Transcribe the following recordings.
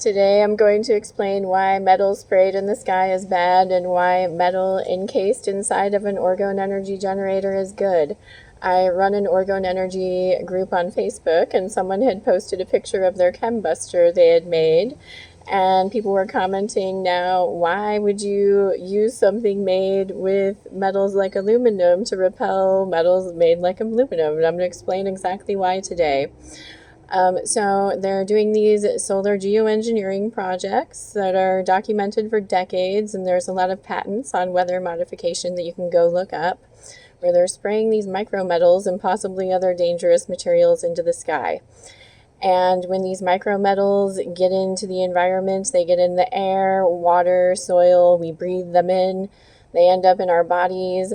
Today I'm going to explain why metal sprayed in the sky is bad and why metal encased inside of an Orgone energy generator is good. I run an Orgone energy group on Facebook, and someone had posted a picture of their chembuster they had made, and people were commenting, now why would you use something made with metals like aluminum to repel metals made like aluminum? And I'm going to explain exactly why today. So they're doing these solar geoengineering projects that are documented for decades, and there's a lot of patents on weather modification that you can go look up, where they're spraying these micrometals and possibly other dangerous materials into the sky. And when these micrometals get into the environment, they get in the air, water, soil, we breathe them in, they end up in our bodies.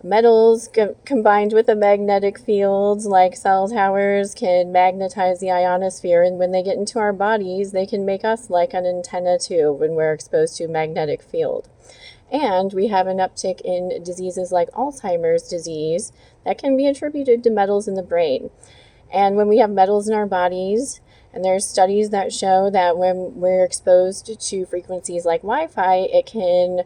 Metals combined with the magnetic fields like cell towers can magnetize the ionosphere, and when they get into our bodies, they can make us like an antenna too when we're exposed to a magnetic field. And we have an uptick in diseases like Alzheimer's disease that can be attributed to metals in the brain. And when we have metals in our bodies, and there's studies that show that when we're exposed to frequencies like Wi-Fi, it can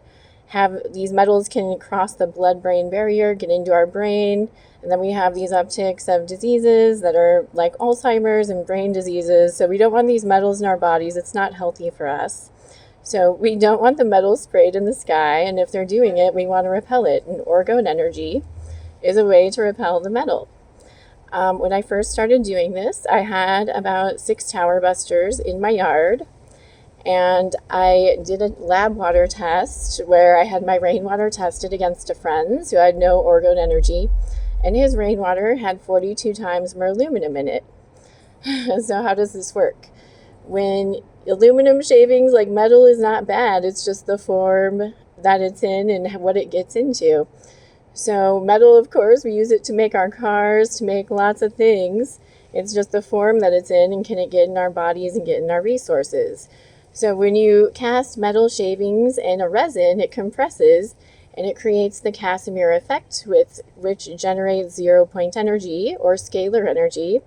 have these metals can cross the blood-brain barrier, get into our brain, and then we have these upticks of diseases that are like Alzheimer's and brain diseases. So we don't want these metals in our bodies. It's not healthy for us. So we don't want the metals sprayed in the sky, and if they're doing it, we want to repel it. And Orgone energy is a way to repel the metal. When I first started doing this, I had about 6 tower busters in my yard. And I did a lab water test where I had my rainwater tested against a friend's who had no Orgone energy, and his rainwater had 42 times more aluminum in it. So how does this work? When aluminum shavings, like metal, is not bad, it's just the form that it's in and what it gets into. So metal, of course, we use it to make our cars, to make lots of things. It's just the form that it's in, and can it get in our bodies and get in our resources. So when you cast metal shavings in a resin, it compresses and it creates the Casimir effect, which generates zero-point energy or scalar energy,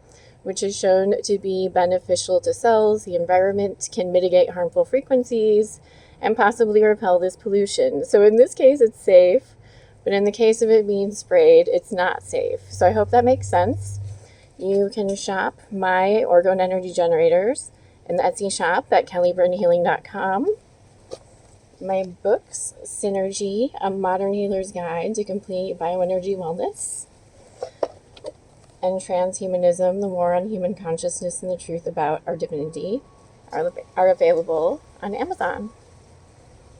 which is shown to be beneficial to cells, the environment, can mitigate harmful frequencies, and possibly repel this pollution. So in this case, it's safe, but in the case of it being sprayed, it's not safe. So I hope that makes sense. You can shop my Orgone energy generators in the Etsy shop at kellybrunhealing.com. My books, Synergy, A Modern Healer's Guide to Complete Bioenergy Wellness, and Transhumanism, The War on Human Consciousness and the Truth About Our Divinity, are available on Amazon.